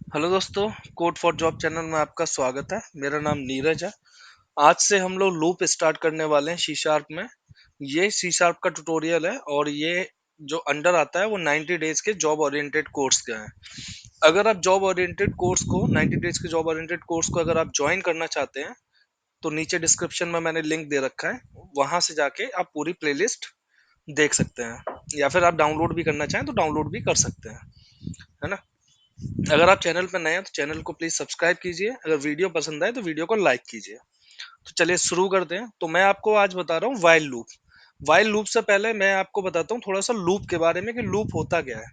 Hello दोस्तों, code for job channel में आपका स्वागत है। मेरा नाम नीरज है। आज से हम लोग लूप स्टार्ट करने वाले हैं सी शार्प में। ये सी शार्प का ट्यूटोरियल है और ये जो अंडर आता है वो 90 डेज के जॉब ओरिएंटेड कोर्स का है। अगर आप जॉब ओरिएंटेड कोर्स को 90 डेज के जॉब ओरिएंटेड कोर्स को अगर आप ज्वाइन करना चाहते हैं तो नीचे डिस्क्रिप्शन में मैंने लिंक दे रखा है, वहां से जाके आप पूरी प्लेलिस्ट देख सकते हैं या फिर आप डाउनलोड भी करना चाहें तो डाउनलोड भी कर सकते हैं, है ना। अगर आप चैनल पर नए हैं तो चैनल को प्लीज सब्सक्राइब कीजिए। अगर वीडियो पसंद आए तो वीडियो को लाइक कीजिए। तो चलिए शुरू करते हैं। तो मैं आपको आज बता रहा हूँ वाइल लूप। वाइल लूप से पहले मैं आपको बताता हूँ थोड़ा सा लूप के बारे में कि लूप होता क्या है।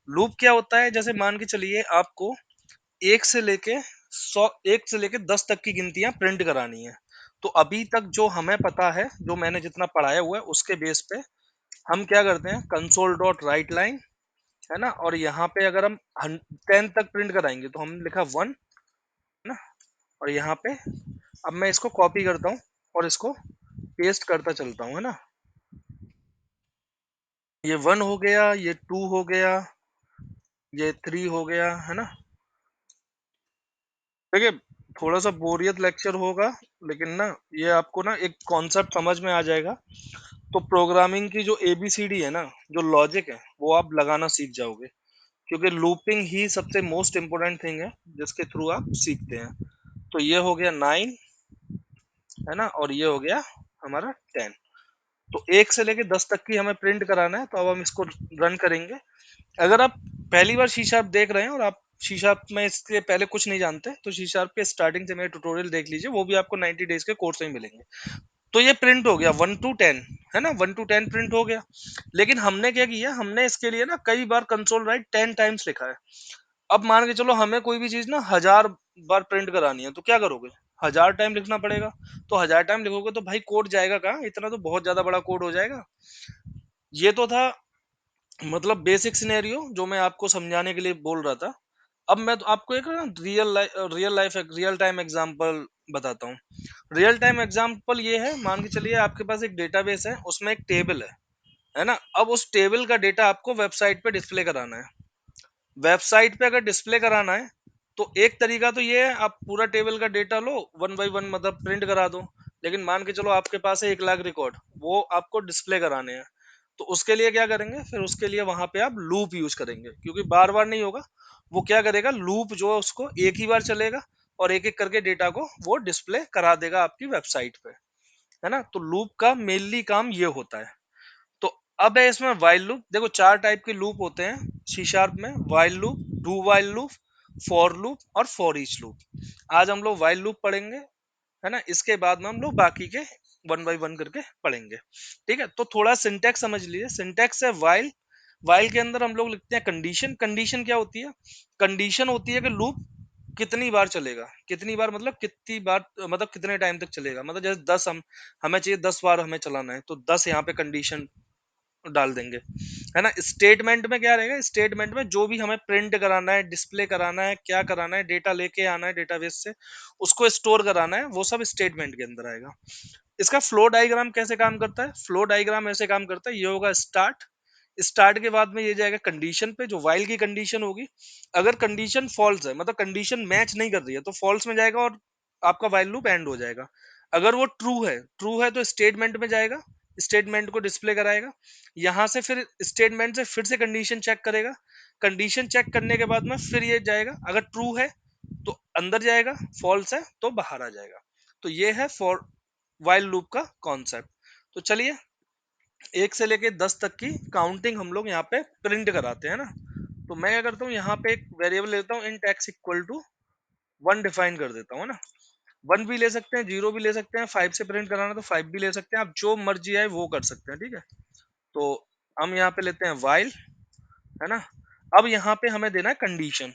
लूप क्या होता है, जैसे मान के चलिए आपको एक से लेके 100, 1 से लेके 10 तक की गिनतियां प्रिंट करानी है। तो अभी तक जो हमें पता है, जो मैंने जितना पढ़ाया हुआ है उसके बेस पे हम क्या करते हैं, कंसोल डॉट राइट लाइन, है ना। और यहाँ पे अगर हम 10 तक प्रिंट कराएंगे तो हम लिखा 1, है ना। और यहाँ पे अब मैं इसको कॉपी करता हूँ और इसको पेस्ट करता चलता हूँ, है ना। ये 1 हो गया, ये 2 हो गया, ये 3 हो गया, है ना। देखिए, थोड़ा सा बोरियत लेक्चर होगा, लेकिन ना ये आपको ना एक कॉन्सेप्ट समझ में आ जाएगा। तो प्रोग्रामिंग की जो एबीसीडी है ना, जो लॉजिक है, वो आप लगाना सीख जाओगे। क्योंकि लूपिंग ही सबसे मोस्ट इम्पोर्टेंट थिंग है जिसके थ्रू आप सीखते हैं। तो ये हो गया 9, है ना, और ये हो गया हमारा 10। तो 1 से लेके 10 तक की हमें प्रिंट कराना है। तो अब हम इसको रन करेंगे। अगर आप पहली बार सी शार्प देख रहे हैं और आप सी शार्प में इसके पहले कुछ नहीं जानते तो सी शार्प के स्टार्टिंग से मेरे ट्यूटोरियल देख लीजिए, वो भी आपको 90 डेज के कोर्स में मिलेंगे। तो ये प्रिंट हो गया 1 to 10, है ना, 1 to 10 प्रिंट हो गया। लेकिन हमने क्या किया, हमने इसके लिए ना कई बार कंसोल राइट 10 टाइम्स लिखा है। अब मान के चलो हमें कोई भी चीज ना 1000 बार प्रिंट करानी है तो क्या करोगे, 1000 टाइम लिखना पड़ेगा। तो 1000 टाइम लिखोगे तो भाई कोड जाएगा कहाँ, इतना तो बहुत ज्यादा बड़ा कोड हो जाएगा। ये तो था मतलब बेसिक सिनेरियो जो मैं आपको समझाने के लिए बोल रहा था। अब मैं तो आपको एक ना रियल टाइम एग्जांपल बताता हूँ। रियल टाइम एग्जांपल ये है, मान के चलिए आपके पास एक डेटाबेस है, उसमें एक टेबल है ना। अब उस टेबल का डेटा आपको वेबसाइट पे डिस्प्ले कराना है। वेबसाइट पे अगर डिस्प्ले कराना है तो एक तरीका तो ये है, आप पूरा टेबल का डेटा लो, 1 by 1 मतलब प्रिंट करा दो। लेकिन मान के चलो आपके पास है 1 लाख रिकॉर्ड, वो आपको डिस्प्ले कराने हैं। तो उसके लिए क्या करेंगे, फिर उसके लिए वहां पे आप लूप यूज करेंगे, क्योंकि बार बार नहीं होगा। वो क्या करेगा, लूप जो है उसको एक ही बार चलेगा और एक एक करके डेटा को वो डिस्प्ले करा देगा आपकी वेबसाइट पे, है ना। तो लूप का मेनली काम ये होता है। तो अब है इसमें वाइल लूप। देखो 4 टाइप के लूप होते हैं सी शार्प में, while loop, do while loop, for loop और फॉर ईच लूप। आज हम लोग वाइल लूप पढ़ेंगे, है ना। इसके बाद में हम लोग बाकी के 1 by 1 करके पढ़ेंगे। ठीक है, तो थोड़ा सिंटेक्स समझ लीजिए। सिंटेक्स है वाइल। वाइल के अंदर हम लोग लिखते हैं कंडीशन। कंडीशन क्या होती है, कंडीशन होती है कि लूप कितनी बार चलेगा। कितनी बार मतलब कितनी बार, मतलब कितने टाइम तक चलेगा। मतलब जैसे 10 हमें चाहिए, 10 बार हमें चलाना है तो 10 यहाँ पे कंडीशन डाल देंगे, है ना। स्टेटमेंट में क्या रहेगा, स्टेटमेंट में जो भी हमें प्रिंट कराना है, डिस्प्ले कराना है, क्या कराना है, डेटा लेके आना है डेटाबेस से, उसको स्टोर कराना है, वो सब स्टेटमेंट के अंदर आएगा। इसका फ्लो डायग्राम कैसे काम करता है, फ्लो डायग्राम ऐसे काम करता है, ये होगा स्टार्ट। स्टार्ट के बाद में ये जाएगा कंडीशन पे, जो वाइल की कंडीशन होगी। अगर कंडीशन फॉल्स है, मतलब कंडीशन मैच नहीं कर रही है, तो फॉल्स में जाएगा और आपका वाइल लूप एंड हो जाएगा। अगर वो ट्रू है तो स्टेटमेंट में जाएगा, स्टेटमेंट को डिस्प्ले कराएगा। यहां से फिर स्टेटमेंट से फिर से कंडीशन चेक करेगा। कंडीशन चेक करने के बाद में फिर ये जाएगा, अगर ट्रू है तो अंदर जाएगा, फॉल्स है तो बाहर आ जाएगा। तो ये है फॉर वाइल लूप का कॉन्सेप्ट। तो चलिए 1 से लेके 10 तक की काउंटिंग हम लोग यहाँ पे प्रिंट कराते हैं ना। तो मैं क्या करता हूँ, यहाँ पे एक वेरिएबल लेता हूँ, int x equal to 1 define कर देता हूँ, है ना। 1 भी ले सकते हैं, 0 भी ले सकते हैं, 5 से प्रिंट कराना तो 5 भी ले सकते हैं, आप जो मर्जी आए वो कर सकते हैं, ठीक है। तो हम यहाँ पे लेते हैं वाइल, है ना। अब यहाँ पे हमें देना है कंडीशन।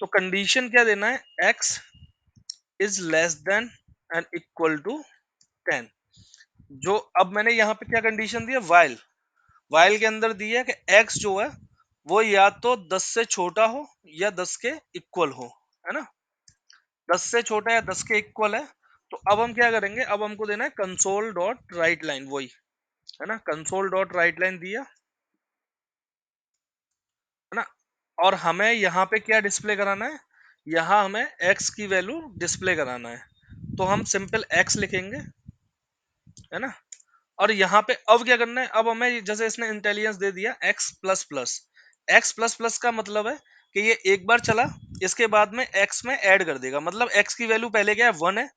तो कंडीशन क्या देना है, x is less than and equal to 10। जो अब मैंने यहाँ पे क्या कंडीशन दिया, वाइल। वाइल के अंदर दिया कि x जो है वो या तो 10 से छोटा हो या 10 के इक्वल हो, है ना। 10 से छोटा या 10 के इक्वल है। तो अब हम क्या करेंगे, अब हमको देना है कंसोल डॉट राइट लाइन, वही, है ना। कंसोल डॉट राइट लाइन दिया, है ना। और हमें यहाँ पे क्या डिस्प्ले कराना है, यहाँ हमें x की वैल्यू डिस्प्ले कराना है। तो हम सिंपल x लिखेंगे, है ना। और यहाँ पे अब क्या करना है, अब हमें जैसे इसने इंटेलिजेंस दे दिया x plus plus, x plus plus का मतलब है कि ये एक बार चला, इसके बाद में x में ऐड कर देगा। मतलब x की वैल्यू पहले क्या है, 1 है,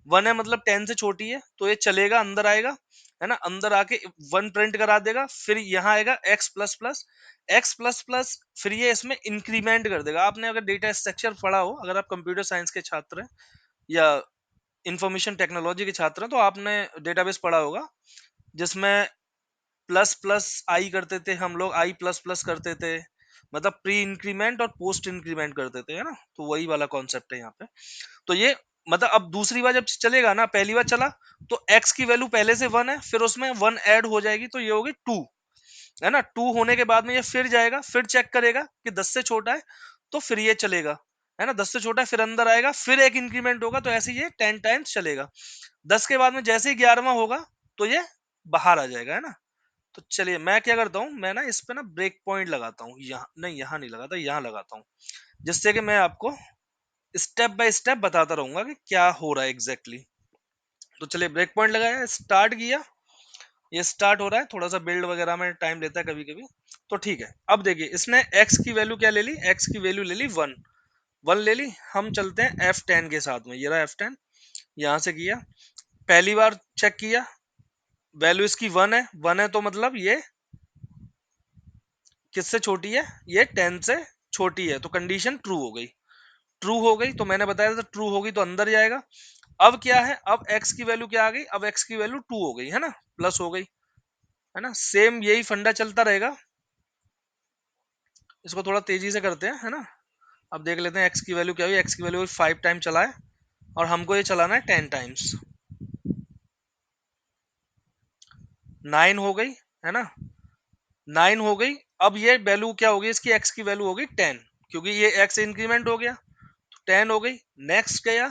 1 है मतलब 10 से छोटी है, तो ये चलेगा, अंदर आएगा, है ना, अंदर आके 1 प्रिंट करा देगा। फिर यहाँ आएगा x plus plus, x plus plus, फिर ये इसमें इंक्रीमेंट कर देगा। आपने अगर डेटा स्ट्रक्चर पढ़ा हो, अगर आप कंप्यूटर साइंस के छात्र हैं या इंफॉर्मेशन टेक्नोलॉजी के छात्र हैं, तो आपने डेटाबेस पढ़ा होगा, जिसमें प्लस प्लस आई करते थे हम लोग, आई प्लस प्लस करते थे, मतलब प्री इंक्रीमेंट और पोस्ट इंक्रीमेंट करते थे, है ना। तो वही वाला कॉन्सेप्ट है यहाँ पे। तो ये मतलब अब दूसरी बार जब चलेगा ना, पहली बार चला तो x की वैल्यू पहले से 1 है, फिर उसमें 1 ऐड हो जाएगी, तो ये होगी 2, है ना। 2 होने के बाद में ये फिर जाएगा, फिर चेक करेगा कि 10 से छोटा है, तो फिर ये चलेगा, है ना। 10 से छोटा है, फिर अंदर आएगा, फिर एक इंक्रीमेंट होगा, तो ऐसे ये 10 टाइम्स चलेगा। 10 के बाद में जैसे ही 11वां होगा, तो ये बाहर आ जाएगा, है ना। तो चलिए मैं क्या करता हूँ, मैं ना इस पे ना ब्रेक पॉइंट लगाता हूँ, यहाँ नहीं, यहाँ नहीं लगाता, यहाँ लगाता हूँ, जिससे कि मैं आपको स्टेप बाय स्टेप बताता रहूंगा कि क्या हो रहा है एग्जैक्टली exactly। तो चलिए ब्रेक पॉइंट लगाया, स्टार्ट किया, ये स्टार्ट हो रहा है, थोड़ा सा बिल्ड वगैरह में टाइम लेता है कभी कभी। तो ठीक है, अब देखिए इसने एक्स की वैल्यू क्या ले ली, एक्स की वैल्यू ले ली 1, 1 ले ली। हम चलते हैं F10 के साथ में, ये रहा F10, यहां से किया, पहली बार चेक किया, वैल्यू इसकी 1 है, 1 है, तो मतलब ये किससे छोटी है, ये 10 से छोटी है, तो कंडीशन ट्रू हो गई। ट्रू हो गई तो मैंने बताया था ट्रू होगी तो अंदर जाएगा। अब क्या है, अब x की वैल्यू क्या आ गई, अब x की वैल्यू 2 हो गई, है ना, प्लस हो गई, है ना। सेम यही फंडा चलता रहेगा। इसको थोड़ा तेजी से करते हैं, है ना। अब देख लेते हैं x की वैल्यू क्या हुई, x की वैल्यू 5 टाइम चला है, और हमको ये चलाना है 10 टाइम्स, 9 हो गई, है ना, 9 हो गई। अब ये वैल्यू क्या होगी, इसकी x की वैल्यू होगी 10, क्योंकि ये x इंक्रीमेंट हो गया, तो 10 हो गई। नेक्स्ट गया,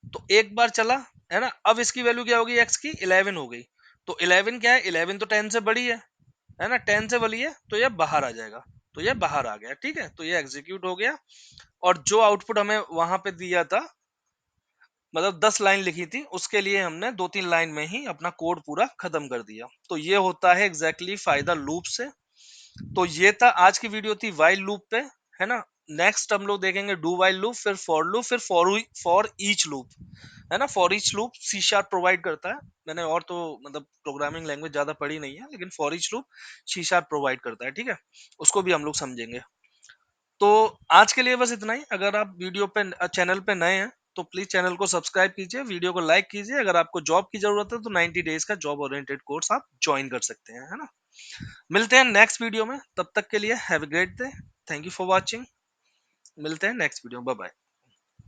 तो एक बार चला, है ना, अब इसकी वैल्यू क्या होगी, x की 11 हो गई। तो 11 क्या है, 11 तो 10 से बड़ी है ना, 10 से बड़ी है, तो ये बाहर आ जाएगा, तो ये बाहर आ गया, ठीक है। तो ये एग्जीक्यूट हो गया, और जो आउटपुट हमें वहां पे दिया था, मतलब 10 लाइन लिखी थी, उसके लिए हमने 2-3 लाइन में ही अपना कोड पूरा खत्म कर दिया। तो ये होता है एग्जैक्टली फायदा लूप से। तो ये था आज की वीडियो, थी वाइल लूप पे, है ना। नेक्स्ट हम लोग देखेंगे डू वाइल लूप, फिर फॉर लूप, फिर फॉर ईच लूप, है ना। For each loop C sharp provide करता है। मैंने और तो मतलब प्रोग्रामिंग लैंग्वेज ज्यादा पढ़ी नहीं है, लेकिन for each loop C sharp provide करता है, ठीक है। उसको भी हम लोग समझेंगे। तो आज के लिए बस इतना ही। अगर आप वीडियो पे चैनल पे नए हैं, तो प्लीज चैनल को सब्सक्राइब कीजिए, वीडियो को लाइक कीजिए। अगर आपको जॉब की जरूरत है, तो 90 डेज का जॉब ओरिएंटेड कोर्स आप ज्वाइन कर सकते हैं, है ना। मिलते हैं नेक्स्ट वीडियो में, तब तक के लिए have a great day, thank you for watching. मिलते हैं नेक्स्ट वीडियो, बाय बाय।